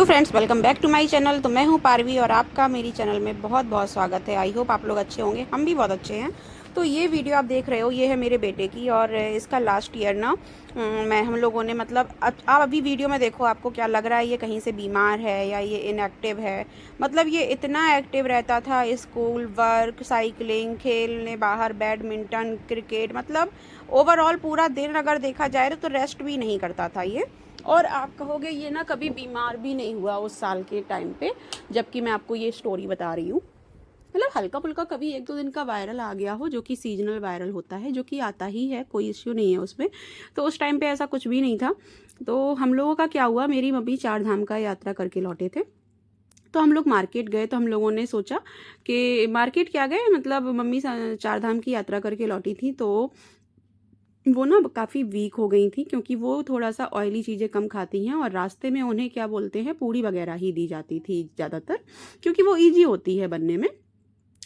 तो friends, welcome back to my channel. तो मैं हूं पारवी और आपका मेरी चैनल में बहुत बहुत स्वागत है। आई होप आप लोग अच्छे होंगे, हम भी बहुत अच्छे हैं। तो ये वीडियो आप देख रहे हो, ये है मेरे बेटे की और इसका लास्ट ईयर ना मैं हम लोगों ने मतलब आप अभी वीडियो में देखो आपको क्या लग रहा है, ये कहीं से बीमार है या ये इनएक्टिव है। मतलब ये इतना एक्टिव रहता था, स्कूल वर्क, साइकिलिंग, खेलने बाहर, बैडमिंटन, क्रिकेट, मतलब ओवरऑल पूरा दिन अगर देखा जाए तो रेस्ट भी नहीं करता था ये। और आप कहोगे ये ना कभी बीमार भी नहीं हुआ उस साल के टाइम पे, जबकि मैं आपको ये स्टोरी बता रही हूँ। मतलब हल्का फुल्का कभी एक दो दिन का वायरल आ गया हो, जो कि सीजनल वायरल होता है, जो कि आता ही है, कोई इश्यू नहीं है उसमें। तो उस टाइम पे ऐसा कुछ भी नहीं था। तो हम लोगों का क्या हुआ, मेरी मम्मी 4 धाम का यात्रा करके लौटे थे। तो हम लोग मार्केट गए, तो हम लोगों ने सोचा कि मार्केट क्या गए, मतलब मम्मी 4 धाम की यात्रा करके लौटी थी, तो वो ना काफ़ी वीक हो गई थी, क्योंकि वो थोड़ा सा ऑयली चीज़ें कम खाती हैं और रास्ते में उन्हें क्या बोलते हैं, पूड़ी वगैरह ही दी जाती थी ज़्यादातर, क्योंकि वो ईजी होती है बनने में।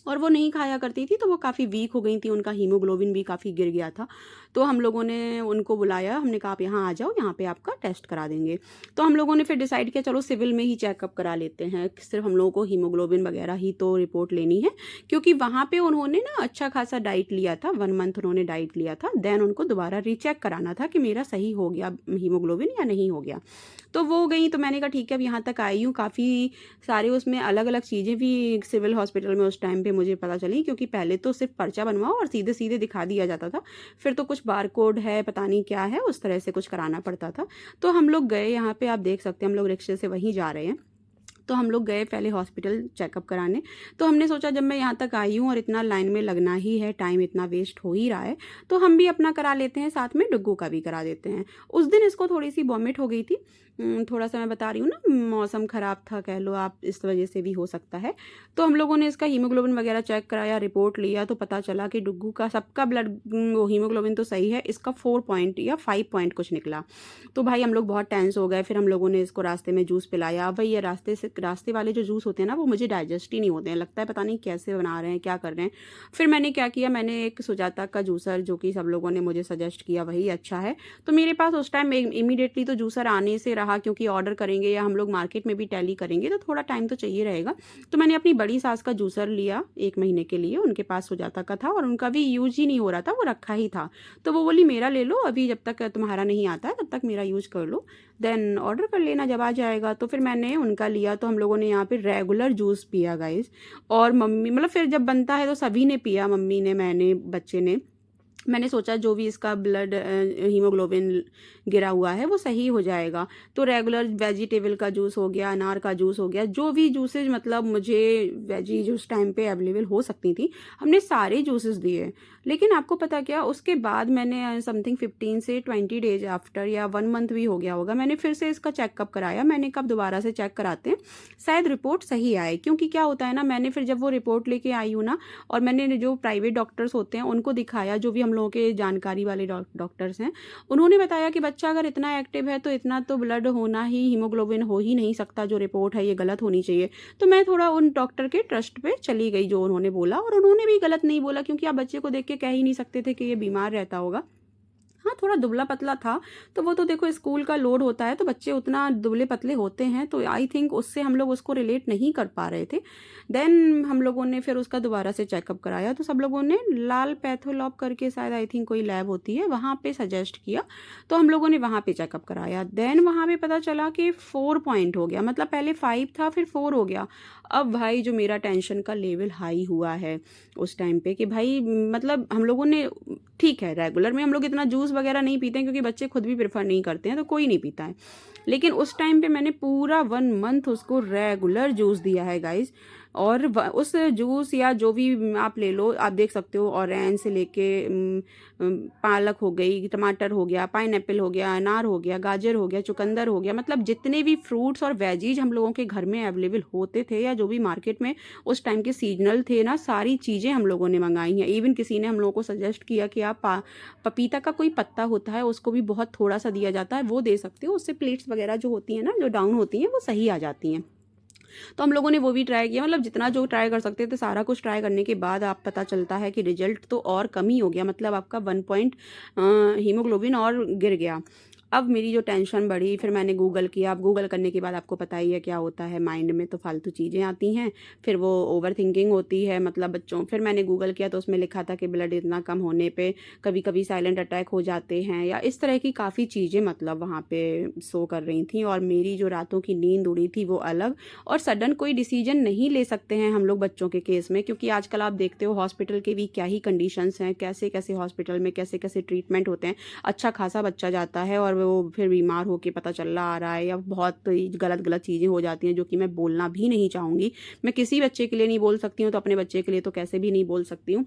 और वो नहीं खाया करती थी, तो वो काफ़ी वीक हो गई थी, उनका हीमोग्लोबिन भी काफ़ी गिर गया था। तो हम लोगों ने उनको बुलाया, हमने कहा आप यहाँ आ जाओ, यहाँ पे आपका टेस्ट करा देंगे। तो हम लोगों ने फिर डिसाइड किया चलो सिविल में ही चेकअप करा लेते हैं, सिर्फ हम लोगों को हीमोग्लोबिन वगैरह ही तो रिपोर्ट लेनी है। क्योंकि वहाँ पे उन्होंने ना अच्छा खासा डाइट लिया था, 1 मंथ उन्होंने डाइट लिया था, देन उनको दोबारा रीचेक कराना था कि मेरा सही हो गया हीमोग्लोबिन या नहीं हो गया। तो वो गई, तो मैंने कहा ठीक है, अब यहाँ तक आई हूँ, काफ़ी सारे उसमें अलग अलग चीज़ें भी सिविल हॉस्पिटल में उस टाइम पे मुझे पता चली, क्योंकि पहले तो सिर्फ पर्चा बनवाओ और सीधे सीधे दिखा दिया जाता था। फिर तो कुछ बार कोड है, पता नहीं क्या है, उस तरह से कुछ कराना पड़ता था। तो हम लोग गए, यहाँ पे आप देख सकते हैं, हम लोग रिक्शे से वहीं जा रहे हैं। तो हम लोग गए पहले हॉस्पिटल चेकअप कराने। तो हमने सोचा जब मैं यहाँ तक आई हूँ और इतना लाइन में लगना ही है, टाइम इतना वेस्ट हो ही रहा है, तो हम भी अपना करा लेते हैं, साथ में डुग्गू का भी करा देते हैं। उस दिन इसको थोड़ी सी वॉमिट हो गई थी। थोड़ा सा मैं बता रही हूँ ना, मौसम ख़राब था कह लो आप, इस वजह से भी हो सकता है। तो हम लोगों ने इसका हीमोग्लोबिन वगैरह चेक कराया, रिपोर्ट लिया, तो पता चला कि डुग्गू का सबका ब्लड वो हीमोग्लोबिन तो सही है, इसका 4 पॉइंट या 5 पॉइंट कुछ निकला। तो भाई हम लोग बहुत टेंस हो गए। फिर हम लोगों ने इसको रास्ते में जूस पिलाया। भाई ये रास्ते वाले जो जूस होते हैं ना, वो मुझे डाइजेस्ट ही नहीं होते हैं, लगता है पता नहीं कैसे बना रहे हैं, क्या कर रहे हैं। फिर मैंने क्या किया, मैंने एक सुजाता का जूसर, जो कि सब लोगों ने मुझे सजेस्ट किया वही अच्छा है, तो मेरे पास उस टाइम इमीडिएटली तो जूसर आने से रहा, क्योंकि ऑर्डर करेंगे या हम लोग मार्केट में भी टैली करेंगे तो थोड़ा टाइम तो चाहिए रहेगा। तो मैंने अपनी बड़ी सास का जूसर लिया 1 महीने के लिए, उनके पास सुजाता का था और उनका भी यूज ही नहीं हो रहा था, वो रखा ही था। तो वो बोली मेरा ले लो, अभी जब तक तुम्हारा नहीं आता है तब तक मेरा यूज कर लो, देन ऑर्डर कर लेना जब आ जाएगा। तो फिर मैंने उनका लिया। तो हम लोगों ने यहाँ पे रेगुलर जूस पिया गाइस। और मम्मी मतलब फिर जब बनता है तो सभी ने पिया, मम्मी ने, मैंने, बच्चे ने। मैंने सोचा जो भी इसका ब्लड हीमोग्लोबिन गिरा हुआ है वो सही हो जाएगा। तो रेगुलर वेजिटेबल का जूस हो गया, अनार का जूस हो गया, जो भी जूसेज मतलब मुझे वेजी जो उस टाइम पे अवेलेबल हो सकती थी, हमने सारे जूसेस दिए। लेकिन आपको पता क्या, उसके बाद मैंने समथिंग 15 से 20 डेज आफ्टर, या 1 मंथ भी हो गया होगा, मैंने फिर से इसका चेकअप कराया। मैंने कब दोबारा से चेक कराते हैं, शायद रिपोर्ट सही आए। क्योंकि क्या होता है ना, मैंने फिर जब वो रिपोर्ट लेके आई हूँ ना, और मैंने जो प्राइवेट डॉक्टर्स होते हैं उनको दिखाया, जो भी हम लोगों के जानकारी वाले डॉक्टर्स हैं, उन्होंने बताया कि बच्चा अगर इतना एक्टिव है तो इतना तो ब्लड होना ही, हीमोग्लोबिन हो ही नहीं सकता, जो रिपोर्ट है ये गलत होनी चाहिए। तो मैं थोड़ा उन डॉक्टर के ट्रस्ट पे चली गई, जो उन्होंने बोला, और उन्होंने भी गलत नहीं बोला, क्योंकि आप बच्चे को देख के कह ही नहीं सकते थे कि ये बीमार रहता होगा। हाँ, थोड़ा दुबला-पतला था, तो वो तो देखो स्कूल का लोड होता है, तो बच्चे उतना दुबले-पतले होते हैं, तो आई थिंक उससे हम लोग उसको रिलेट नहीं कर पा रहे थे। देन हम लोगों ने फिर उसका दोबारा से चेकअप कराया, तो सब लोगों ने लाल पैथोलॉब करके शायद आई थिंक कोई लैब होती है, वहाँ पे सजेस्ट किया, तो हम लोगों ने वहाँ पे चेकअप कराया। देन वहाँ पे पता चला कि 4 पॉइंट हो गया, मतलब पहले 5 था फिर 4 हो गया। अब भाई जो मेरा टेंशन का लेवल हाई हुआ है उस टाइम पे, कि भाई मतलब हम लोगों ने, ठीक है रेगुलर में हम लोग इतना जूस वगैरह नहीं पीते हैं, क्योंकि बच्चे खुद भी प्रेफर नहीं करते हैं, तो कोई नहीं पीता है। लेकिन उस टाइम पे मैंने पूरा 1 मंथ उसको रेगुलर जूस दिया है गाइज। और उस जूस या जो भी आप ले लो, आप देख सकते हो, ऑरेंज से लेके पालक हो गई, टमाटर हो गया, पाइनएप्पल हो गया, अनार हो गया, गाजर हो गया, चुकंदर हो गया, मतलब जितने भी फ्रूट्स और वेजीज हम लोगों के घर में अवेलेबल होते थे, या जो भी मार्केट में उस टाइम के सीजनल थे ना, सारी चीज़ें हम लोगों ने मंगाई हैं। इवन किसी ने हम लोगों को सजेस्ट किया कि आप पपीता का कोई पत्ता होता है, उसको भी बहुत थोड़ा सा दिया जाता है, वो दे सकते हो, उससे प्लेट्स वगैरह जो होती हैं ना, जो डाउन होती हैं, वो सही आ जाती हैं। तो हम लोगों ने वो भी ट्राई किया, मतलब जितना जो ट्राई कर सकते थे सारा कुछ ट्राई करने के बाद आप पता चलता है कि रिजल्ट तो और कम ही हो गया, मतलब आपका 1 पॉइंट हीमोग्लोबिन और गिर गया। अब मेरी जो टेंशन बढ़ी, फिर मैंने गूगल किया। अब गूगल करने के बाद आपको पता ही है क्या होता है, माइंड में तो फालतू चीज़ें आती हैं, फिर वो ओवर थिंकिंग होती है मतलब बच्चों। फिर मैंने गूगल किया तो उसमें लिखा था कि ब्लड इतना कम होने पे कभी कभी साइलेंट अटैक हो जाते हैं, या इस तरह की काफ़ी चीज़ें मतलब वहाँ पे शो कर रही थी। और मेरी जो रातों की नींद उड़ी थी वो अलग। और सडन कोई डिसीजन नहीं ले सकते हैं हम लोग बच्चों के केस में, क्योंकि आजकल आप देखते हो हॉस्पिटल के भी क्या ही कंडीशंस हैं, कैसे कैसे हॉस्पिटल में कैसे कैसे ट्रीटमेंट होते हैं। अच्छा खासा बच्चा जाता है और वो फिर बीमार होके पता चल आ रहा है, या बहुत गलत गलत चीज़ें हो जाती हैं जो कि मैं बोलना भी नहीं चाहूँगी। मैं किसी बच्चे के लिए नहीं बोल सकती हूँ तो अपने बच्चे के लिए तो कैसे भी नहीं बोल सकती हूँ।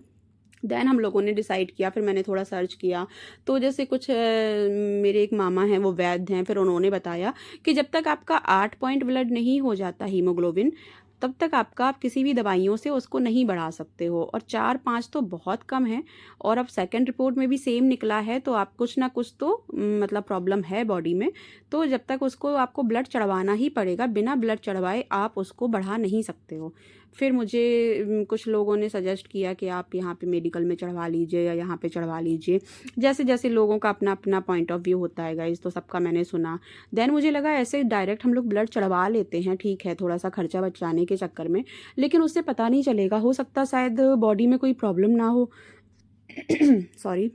देन हम लोगों ने डिसाइड किया, फिर मैंने थोड़ा सर्च किया। तो जैसे कुछ मेरे एक मामा हैं वो वैद्य हैं, फिर उन्होंने बताया कि जब तक आपका 8 पॉइंट ब्लड नहीं हो जाता हीमोग्लोबिन, तब तक आप किसी भी दवाइयों से उसको नहीं बढ़ा सकते हो। और 4-5 तो बहुत कम है। और अब सेकंड रिपोर्ट में भी सेम निकला है, तो आप कुछ ना कुछ तो मतलब प्रॉब्लम है बॉडी में। तो जब तक उसको आपको ब्लड चढ़वाना ही पड़ेगा, बिना ब्लड चढ़वाए आप उसको बढ़ा नहीं सकते हो। फिर मुझे कुछ लोगों ने सजेस्ट किया कि आप यहाँ पे मेडिकल में चढ़वा लीजिए या यहाँ पे चढ़वा लीजिए। जैसे जैसे लोगों का अपना अपना पॉइंट ऑफ व्यू होता है गाइस, तो सबका मैंने सुना। देन मुझे लगा ऐसे डायरेक्ट हम लोग ब्लड चढ़वा लेते हैं, ठीक है, थोड़ा सा खर्चा बचाने के चक्कर में, लेकिन उससे पता नहीं चलेगा, हो सकता शायद बॉडी में कोई प्रॉब्लम ना हो। सॉरी।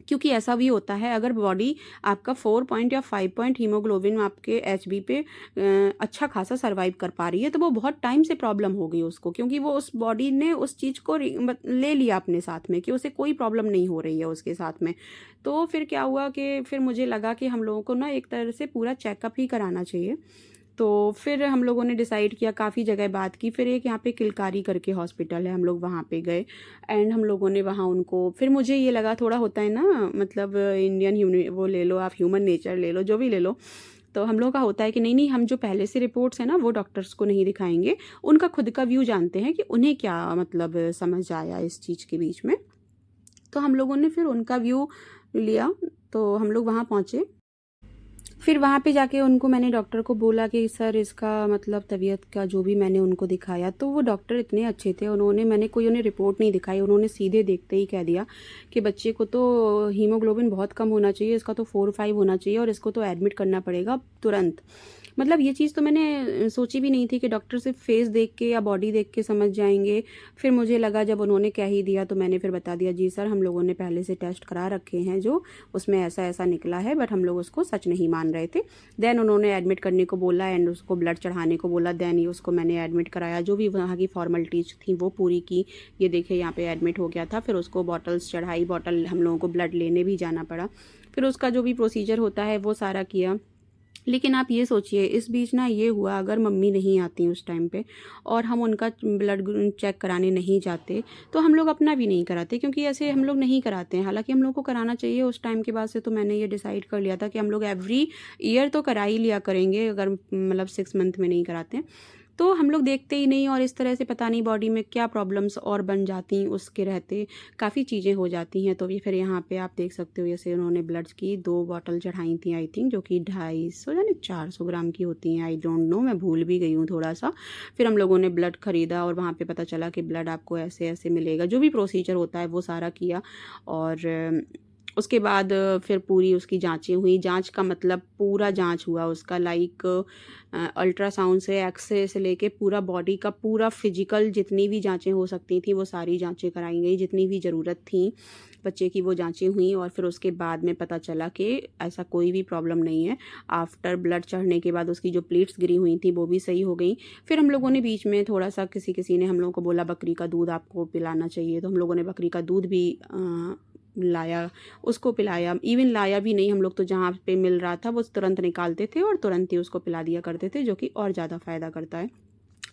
क्योंकि ऐसा भी होता है, अगर बॉडी आपका 4 पॉइंट या 5 पॉइंट हीमोग्लोबिन आपके एचबी पे अच्छा खासा सर्वाइव कर पा रही है, तो वो बहुत टाइम से प्रॉब्लम हो गई उसको, क्योंकि वो उस बॉडी ने उस चीज़ को ले लिया अपने साथ में कि उसे कोई प्रॉब्लम नहीं हो रही है उसके साथ में। तो फिर क्या हुआ कि फिर मुझे लगा कि हम लोगों को ना एक तरह से पूरा चेकअप ही कराना चाहिए। तो फिर हम लोगों ने डिसाइड किया, काफ़ी जगह बात की, फिर एक यहाँ पे किलकारी करके हॉस्पिटल है, हम लोग वहाँ पे गए। एंड हम लोगों ने वहाँ उनको, फिर मुझे ये लगा थोड़ा होता है ना, मतलब इंडियन वो ले लो आप, ह्यूमन नेचर ले लो, जो भी ले लो। तो हम लोगों का होता है कि नहीं नहीं, हम जो पहले से रिपोर्ट्स हैं ना वो डॉक्टर्स को नहीं दिखाएंगे, उनका खुद का व्यू जानते हैं कि उन्हें क्या मतलब समझ आया इस चीज़ के बीच में। तो हम लोगों ने फिर उनका व्यू लिया। तो हम लोग वहाँ पहुँचे। फिर वहाँ पे जाके उनको मैंने डॉक्टर को बोला कि सर इसका मतलब तबीयत का जो भी मैंने उनको दिखाया, तो वो डॉक्टर इतने अच्छे थे, मैंने कोई उन्हें रिपोर्ट नहीं दिखाई, उन्होंने सीधे देखते ही कह दिया कि बच्चे को तो हीमोग्लोबिन बहुत कम होना चाहिए, इसका तो 4-5 होना चाहिए और इसको तो एडमिट करना पड़ेगा तुरंत। मतलब ये चीज़ तो मैंने सोची भी नहीं थी कि डॉक्टर सिर्फ फेस देख के या बॉडी देख के समझ जाएंगे। फिर मुझे लगा जब उन्होंने कह ही दिया तो मैंने फिर बता दिया, जी सर हम लोगों ने पहले से टेस्ट करा रखे हैं, जो उसमें ऐसा ऐसा निकला है, बट हम लोग उसको सच नहीं मान रहे थे। देन उन्होंने एडमिट करने को बोला एंड उसको ब्लड चढ़ाने को बोला। देन ही उसको मैंने एडमिट कराया, जो भी वहाँ की फॉर्मेलिटीज़ थी वो पूरी की। ये देखिए यहाँ पे एडमिट हो गया था। फिर उसको बॉटल्स चढ़ाई, बॉटल हम लोगों को ब्लड लेने भी जाना पड़ा। फिर उसका जो भी प्रोसीजर होता है वो सारा किया। लेकिन आप ये सोचिए, इस बीच ना ये हुआ, अगर मम्मी नहीं आती उस टाइम पे और हम उनका ब्लड चेक कराने नहीं जाते, तो हम लोग अपना भी नहीं कराते, क्योंकि ऐसे हम लोग नहीं कराते हैं। हालांकि हम लोग को कराना चाहिए। उस टाइम के बाद से तो मैंने ये डिसाइड कर लिया था कि हम लोग एवरी ईयर तो करा ही लिया करेंगे, अगर मतलब 6 मंथ में नहीं कराते हैं तो हम लोग देखते ही नहीं। और इस तरह से पता नहीं बॉडी में क्या प्रॉब्लम्स और बन जाती, उसके रहते काफ़ी चीज़ें हो जाती हैं। तो ये फिर यहाँ पे आप देख सकते हो, जैसे उन्होंने ब्लड्स की 2 बॉटल चढ़ाई थी आई थिंक, जो कि 250 यानी 400 ग्राम की होती हैं, आई डोंट नो, मैं भूल भी गई हूँ थोड़ा सा। फिर हम लोगों ने ब्लड खरीदा और वहाँ पे पता चला कि ब्लड आपको ऐसे ऐसे मिलेगा, जो भी प्रोसीजर होता है वो सारा किया। और उसके बाद फिर पूरी उसकी जांचें हुई। जांच का मतलब पूरा जांच हुआ उसका, लाइक अल्ट्रासाउंड से, एक्सरे से लेके पूरा बॉडी का पूरा फिजिकल जितनी भी जांचें हो सकती थी वो सारी जांचें कराई गई, जितनी भी ज़रूरत थी बच्चे की वो जांचें हुई। और फिर उसके बाद में पता चला कि ऐसा कोई भी प्रॉब्लम नहीं है। आफ्टर ब्लड चढ़ने के बाद उसकी जो प्लेट्स गिरी हुई थी वो भी सही हो गई। फिर हम लोगों ने बीच में थोड़ा सा, किसी किसी ने हम लोगों को बोला बकरी का दूध आपको पिलाना चाहिए, तो हम लोगों ने बकरी का दूध भी लाया, उसको पिलाया। इवन लाया भी नहीं, हम लोग तो जहाँ पे मिल रहा था वो तुरंत निकालते थे और तुरंत ही उसको पिला दिया करते थे, जो कि और ज़्यादा फ़ायदा करता है।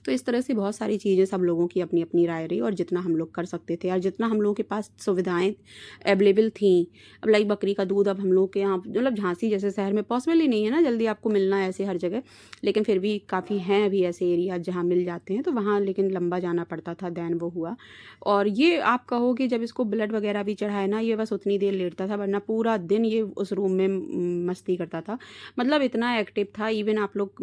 तो इस तरह से बहुत सारी चीज़ें, सब लोगों की अपनी अपनी राय रही, और जितना हम लोग कर सकते थे और जितना हम लोगों के पास सुविधाएं अवेलेबल थी। अब लाइक बकरी का दूध, अब हम लोग के यहाँ मतलब झांसी जैसे शहर में पॉसिबल ही नहीं है ना जल्दी आपको मिलना ऐसे हर जगह, लेकिन फिर भी काफ़ी हैं अभी ऐसे एरिया जहाँ मिल जाते हैं, तो वहाँ लेकिन लंबा जाना पड़ता था। दैन वो हुआ। और ये आप कहो कि जब इसको ब्लड वगैरह भी चढ़ाए ना, ये बस उतनी देर लेटता था, वरना पूरा दिन ये उस रूम में मस्ती करता था। मतलब इतना एक्टिव था। इवन आप लोग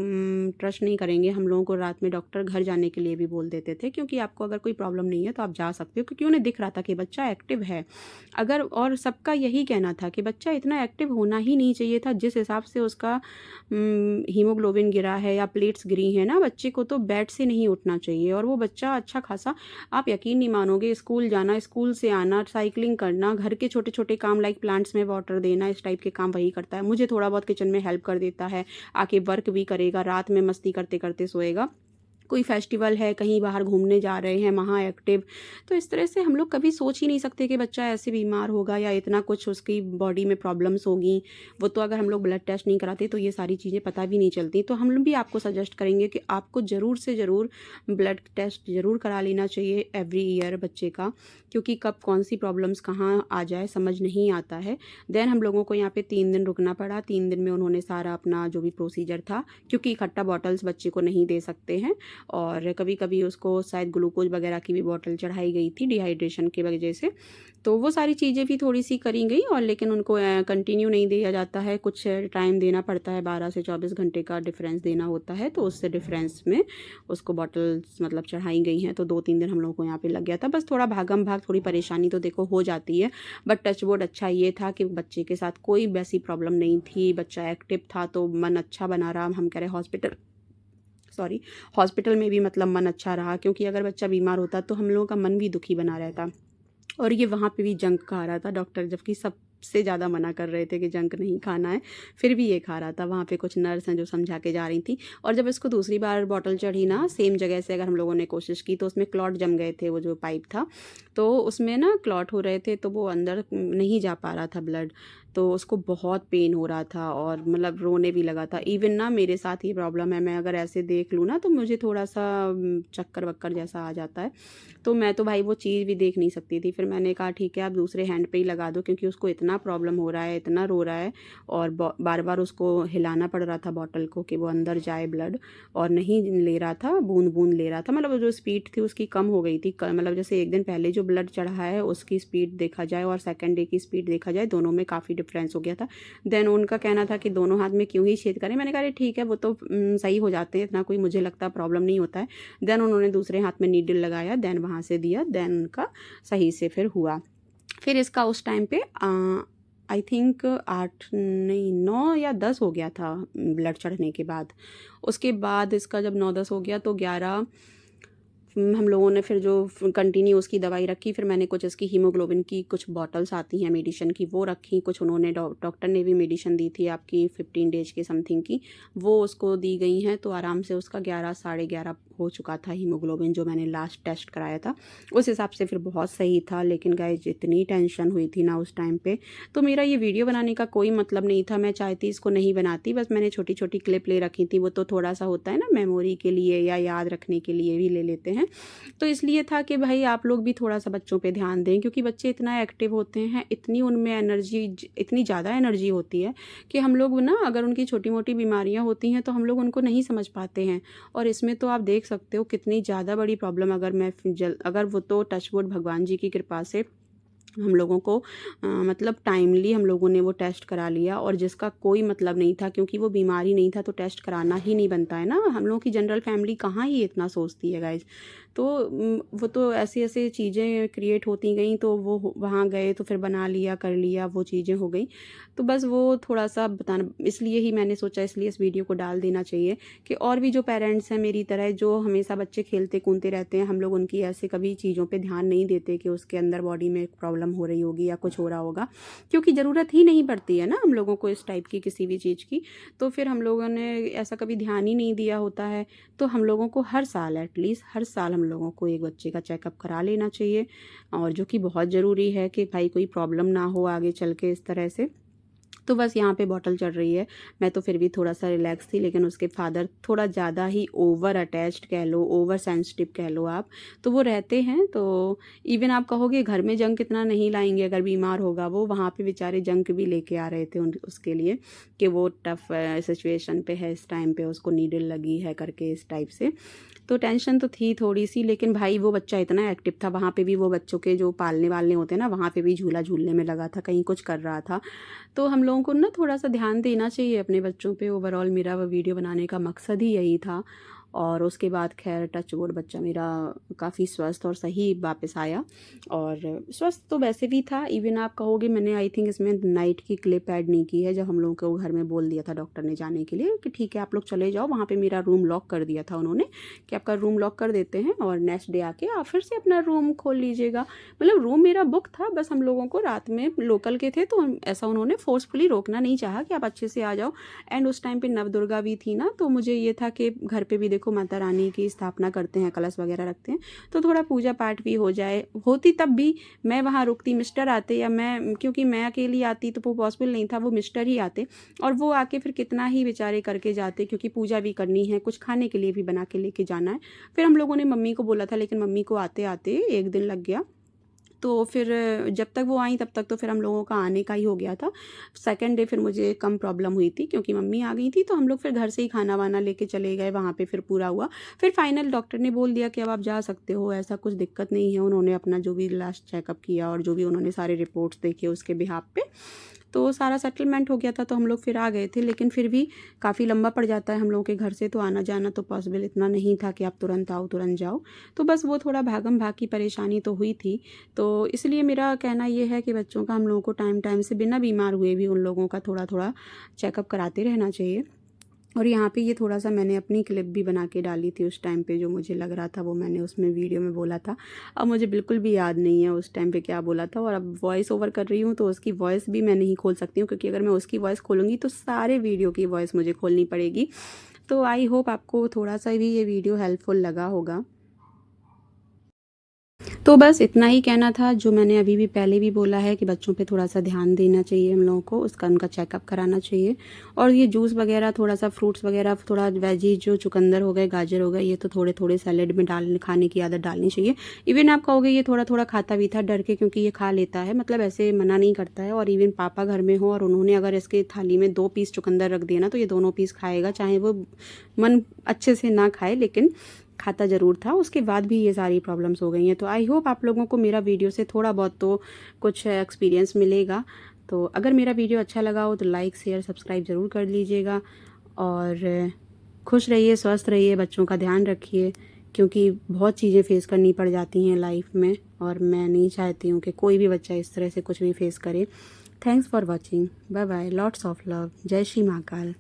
ट्रस्ट नहीं करेंगे, हम लोगों को रात में डॉक्टर घर जाने के लिए भी बोल देते थे, क्योंकि आपको अगर कोई प्रॉब्लम नहीं है तो आप जा सकते हो, क्योंकि उन्हें दिख रहा था कि बच्चा एक्टिव है। अगर और सबका यही कहना था कि बच्चा इतना एक्टिव होना ही नहीं चाहिए था, जिस हिसाब से उसका हीमोग्लोबिन गिरा है या प्लेट्स गिरी हैं ना, बच्चे को तो बेड से नहीं उठना चाहिए। और वो बच्चा अच्छा खासा, आप यकीन नहीं मानोगे, स्कूल जाना, स्कूल से आना, साइकिलिंग करना, घर के छोटे छोटे काम लाइक प्लांट्स में वाटर देना, इस टाइप के काम वही करता है। मुझे थोड़ा बहुत किचन में हेल्प कर देता है, आके वर्क भी करेगा, रात में मस्ती करते करते सोएगा। कोई फेस्टिवल है, कहीं बाहर घूमने जा रहे हैं, वहाँ एक्टिव। तो इस तरह से हम लोग कभी सोच ही नहीं सकते कि बच्चा ऐसे बीमार होगा या इतना कुछ उसकी बॉडी में प्रॉब्लम्स होगी। वो तो अगर हम लोग ब्लड टेस्ट नहीं कराते तो ये सारी चीज़ें पता भी नहीं चलती। तो हम लोग भी आपको सजेस्ट करेंगे कि आपको ज़रूर से ज़रूर ब्लड टेस्ट ज़रूर करा लेना चाहिए एवरी ईयर बच्चे का, क्योंकि कब कौन सी प्रॉब्लम्स कहाँ आ जाए समझ नहीं आता है। देन हम लोगों को यहाँ पे 3 दिन रुकना पड़ा। 3 दिन में उन्होंने सारा अपना जो भी प्रोसीजर था, क्योंकि इकट्ठा बॉटल्स बच्चे को नहीं दे सकते हैं, और कभी कभी उसको शायद ग्लूकोज वगैरह की भी बोतल चढ़ाई गई थी डिहाइड्रेशन की वजह से। तो वो सारी चीज़ें भी थोड़ी सी करी गई, और लेकिन उनको कंटिन्यू नहीं दिया जाता है, कुछ टाइम देना पड़ता है, 12 से 24 घंटे का डिफरेंस देना होता है। तो उससे डिफरेंस में उसको बॉटल्स मतलब चढ़ाई गई हैं। तो 2-3 दिन हम लोगों को यहाँ पे लग गया था। बस थोड़ा भागम भाग, थोड़ी परेशानी तो देखो हो जाती है, बट टचवुड अच्छा ये था कि बच्चे के साथ कोई वैसी प्रॉब्लम नहीं थी। बच्चा एक्टिव था तो मन अच्छा बना रहा। हम कह रहे हॉस्पिटल में भी मतलब मन अच्छा रहा, क्योंकि अगर बच्चा बीमार होता तो हम लोगों का मन भी दुखी बना रहता। और ये वहाँ पे भी जंक खा रहा था डॉक्टर, जबकि सबसे ज़्यादा मना कर रहे थे कि जंक नहीं खाना है, फिर भी ये खा रहा था। वहाँ पे कुछ नर्स हैं जो समझा के जा रही थी। और जब इसको दूसरी बार बॉटल चढ़ी ना, सेम जगह से अगर हम लोगों ने कोशिश की तो उसमें क्लॉट जम गए थे। वो जो पाइप था तो उसमें ना क्लॉट हो रहे थे, तो वो अंदर नहीं जा पा रहा था ब्लड। तो उसको बहुत पेन हो रहा था और मतलब रोने भी लगा था। इवन ना मेरे साथ ये प्रॉब्लम है, मैं अगर ऐसे देख लूँ ना तो मुझे थोड़ा सा चक्कर वक्कर जैसा आ जाता है। तो मैं तो भाई वो चीज़ भी देख नहीं सकती थी। फिर मैंने कहा ठीक है, आप दूसरे हैंड पे ही लगा दो, क्योंकि उसको इतना प्रॉब्लम हो रहा है, इतना रो रहा है, और बार बार उसको हिलाना पड़ रहा था बॉटल को कि वो अंदर जाए ब्लड, और नहीं ले रहा था, बूंद बूंद ले रहा था। मतलब जो स्पीड थी उसकी कम हो गई थी। मतलब जैसे एक दिन पहले जो ब्लड चढ़ा है उसकी स्पीड देखा जाए और सेकेंड डे की स्पीड देखा जाए, दोनों में काफ़ी डिफरेंस हो गया था। देन उनका कहना था कि दोनों हाथ में क्यों ही छेद करें। मैंने कहा ठीक है, वो तो सही हो जाते हैं, इतना कोई मुझे लगता प्रॉब्लम नहीं होता है। देन उन्होंने दूसरे हाथ में नीडल लगाया, देन वहाँ से दिया, देन उनका सही से फिर हुआ। फिर इसका उस टाइम पे आई थिंक 8 नहीं 9 या 10 हो गया था ब्लड चढ़ने के बाद। उसके बाद इसका जब 9-10 हो गया तो 11 हम लोगों ने फिर जो कंटिन्यू उसकी दवाई रखी। फिर मैंने कुछ इसकी हीमोग्लोबिन की कुछ बॉटल्स आती हैं मेडिसिन की, वो रखी। कुछ उन्होंने डॉक्टर ने भी मेडिसिन दी थी आपकी 15 डेज के समथिंग की, वो उसको दी गई हैं। तो आराम से उसका 11 साढ़े 11 हो चुका था हीमोग्लोबिन, जो मैंने लास्ट टेस्ट कराया था उस हिसाब से फिर बहुत सही था। लेकिन गाइस इतनी टेंशन हुई थी ना उस टाइम पे, तो मेरा ये वीडियो बनाने का कोई मतलब नहीं था। मैं चाहती इसको नहीं बनाती, बस मैंने छोटी छोटी क्लिप ले रखी थी। वो तो थोड़ा सा होता है ना मेमोरी के लिए या याद रखने के लिए भी ले लेते हैं। तो इसलिए था कि भाई आप लोग भी थोड़ा सा बच्चों पे ध्यान दें, क्योंकि बच्चे इतना एक्टिव होते हैं, इतनी उनमें एनर्जी, इतनी ज़्यादा एनर्जी होती है कि हम लोग ना अगर उनकी छोटी मोटी बीमारियां होती हैं तो हम लोग उनको नहीं समझ पाते हैं। और इसमें तो आप देख सकते हो कितनी ज़्यादा बड़ी प्रॉब्लम, अगर वो तो टचवुड भगवान जी की कृपा से हम लोगों को मतलब टाइमली हम लोगों ने वो टेस्ट करा लिया, और जिसका कोई मतलब नहीं था क्योंकि वो बीमारी नहीं था तो टेस्ट कराना ही नहीं बनता है ना। हम लोगों की जनरल फैमिली कहाँ ही इतना सोचती है गाइज। तो वो तो ऐसी ऐसी चीज़ें क्रिएट होती गई, तो वो वहाँ गए तो फिर बना लिया, कर लिया, वो चीज़ें हो गई। तो बस वो थोड़ा सा बताना, इसलिए ही मैंने सोचा इसलिए इस वीडियो को डाल देना चाहिए कि और भी जो पेरेंट्स हैं मेरी तरह, जो हमेशा बच्चे खेलते कूदते रहते हैं, हम लोग उनकी ऐसे कभी चीज़ों पे ध्यान नहीं देते कि उसके अंदर बॉडी में प्रॉब्लम हो रही होगी या कुछ हो रहा होगा, क्योंकि ज़रूरत ही नहीं पड़ती है ना हम लोगों को इस टाइप की किसी भी चीज़ की। तो फिर हम लोगों ने ऐसा कभी ध्यान ही नहीं दिया होता है। तो हम लोगों को हर साल, एटलीस्ट हर साल हम लोगों को एक बच्चे का चेकअप करा लेना चाहिए, और जो कि बहुत ज़रूरी है कि भाई कोई प्रॉब्लम ना हो आगे चल के इस तरह से। तो बस यहाँ पे बॉटल चढ़ रही है। मैं तो फिर भी थोड़ा सा रिलैक्स थी, लेकिन उसके फादर थोड़ा ज़्यादा ही ओवर अटैच्ड कह लो, ओवर सेंसिटिव कह लो आप, तो वो रहते हैं। तो इवन आप कहोगे घर में जंक इतना नहीं लाएंगे, अगर बीमार होगा वो, वहाँ पे बेचारे जंक भी लेके आ रहे थे उसके लिए कि वो टफ सिचुएशन पे है इस टाइम पे, उसको नीडल लगी है करके इस टाइप से। तो टेंशन तो थी थोड़ी सी, लेकिन भाई वो बच्चा इतना एक्टिव था। वहाँ पे भी वो बच्चों के जो पालने वालने होते हैं ना, वहाँ पे भी झूला झूलने में लगा था, कहीं कुछ कर रहा था। तो हम लोगों को ना थोड़ा सा ध्यान देना चाहिए अपने बच्चों पे। ओवरऑल मेरा वो वीडियो बनाने का मकसद ही यही था। और उसके बाद खैर टच वुड बच्चा मेरा काफ़ी स्वस्थ और सही वापस आया। और स्वस्थ तो वैसे भी था, इवन आप कहोगे मैंने आई थिंक इसमें नाइट की क्लिप ऐड नहीं की है, जब हम लोगों को घर में बोल दिया था डॉक्टर ने जाने के लिए कि ठीक है आप लोग चले जाओ, वहाँ पे मेरा रूम लॉक कर दिया था उन्होंने कि आपका रूम लॉक कर देते हैं और नेक्स्ट डे आके आप फिर से अपना रूम खोल लीजिएगा। मतलब रूम मेरा बुक था, बस हम लोगों को रात में लोकल के थे तो ऐसा उन्होंने फोर्सफुली रोकना नहीं चाहा कि आप अच्छे से आ जाओ। एंड उस टाइम पे नवदुर्गा भी थी ना, तो मुझे ये था कि घर पे भी देखो माता रानी की स्थापना करते हैं, कलश वगैरह रखते हैं, तो थोड़ा पूजा पाठ भी हो जाए। होती तब भी मैं वहाँ रुकती, मिस्टर आते या मैं, क्योंकि मैं अकेली आती तो वो पॉसिबल नहीं था, वो मिस्टर ही आते और वो आके फिर कितना ही बेचारे करके जाते, क्योंकि पूजा भी करनी है, कुछ खाने के लिए भी बना के लेके जाना है। फिर हम लोगों ने मम्मी को बोला था, लेकिन मम्मी को आते आते 1 दिन लग गया। तो फिर जब तक वो आई तब तक तो फिर हम लोगों का आने का ही हो गया था। सेकंड डे फिर मुझे कम प्रॉब्लम हुई थी क्योंकि मम्मी आ गई थी, तो हम लोग फिर घर से ही खाना वाना लेके चले गए, वहाँ पे फिर पूरा हुआ। फिर फाइनल डॉक्टर ने बोल दिया कि अब आप जा सकते हो, ऐसा कुछ दिक्कत नहीं है। उन्होंने अपना जो भी लास्ट चेकअप किया और जो भी उन्होंने सारे रिपोर्ट्स देखे उसके बिहाफ पे, तो सारा सेटलमेंट हो गया था, तो हम लोग फिर आ गए थे। लेकिन फिर भी काफ़ी लंबा पड़ जाता है हम लोगों के घर से, तो आना जाना तो पॉसिबल इतना नहीं था कि आप तुरंत आओ तुरंत जाओ। तो बस वो थोड़ा भागम भाग की परेशानी तो हुई थी। तो इसलिए मेरा कहना ये है कि बच्चों का हम लोगों को टाइम टाइम से बिना बीमार हुए भी उन लोगों का थोड़ा थोड़ा चेकअप कराते रहना चाहिए। और यहाँ पे ये थोड़ा सा मैंने अपनी क्लिप भी बना के डाली थी उस टाइम पे, जो मुझे लग रहा था वो मैंने उसमें वीडियो में बोला था। अब मुझे बिल्कुल भी याद नहीं है उस टाइम पे क्या बोला था, और अब वॉइस ओवर कर रही हूँ तो उसकी वॉइस भी मैं नहीं खोल सकती हूँ, क्योंकि अगर मैं उसकी वॉइस खोलूँगी तो सारे वीडियो की वॉइस मुझे खोलनी पड़ेगी। तो आई होप आपको थोड़ा सा भी ये वीडियो हेल्पफुल लगा होगा। तो बस इतना ही कहना था, जो मैंने अभी भी पहले भी बोला है कि बच्चों पे थोड़ा सा ध्यान देना चाहिए हम लोगों को, उसका उनका चेकअप कराना चाहिए। और ये जूस वगैरह, थोड़ा सा फ्रूट्स वगैरह, थोड़ा वेजी जो चुकंदर हो गए, गाजर हो गए, ये तो थोड़े थोड़े सैलेड में डालने खाने की आदत डालनी चाहिए। इवन आप कहोगे ये थोड़ा थोड़ा खाता भी था डर के, क्योंकि ये खा लेता है, मतलब ऐसे मना नहीं करता है। और इवन पापा घर में हो और उन्होंने अगर इसके थाली में 2 पीस चुकंदर रख दिया ना, तो ये दोनों पीस खाएगा, चाहे वो मन अच्छे से ना खाए, लेकिन खाता ज़रूर था। उसके बाद भी ये सारी प्रॉब्लम्स हो गई हैं। तो आई होप आप लोगों को मेरा वीडियो से थोड़ा बहुत तो कुछ एक्सपीरियंस मिलेगा। तो अगर मेरा वीडियो अच्छा लगा हो तो लाइक शेयर सब्सक्राइब ज़रूर कर लीजिएगा। और खुश रहिए, स्वस्थ रहिए, बच्चों का ध्यान रखिए, क्योंकि बहुत चीज़ें फेस करनी पड़ जाती हैं लाइफ में, और मैं नहीं चाहती हूँ कि कोई भी बच्चा इस तरह से कुछ भी फेस करे। Thanks for watching, bye bye, lots of love, जय श्री महाकाल।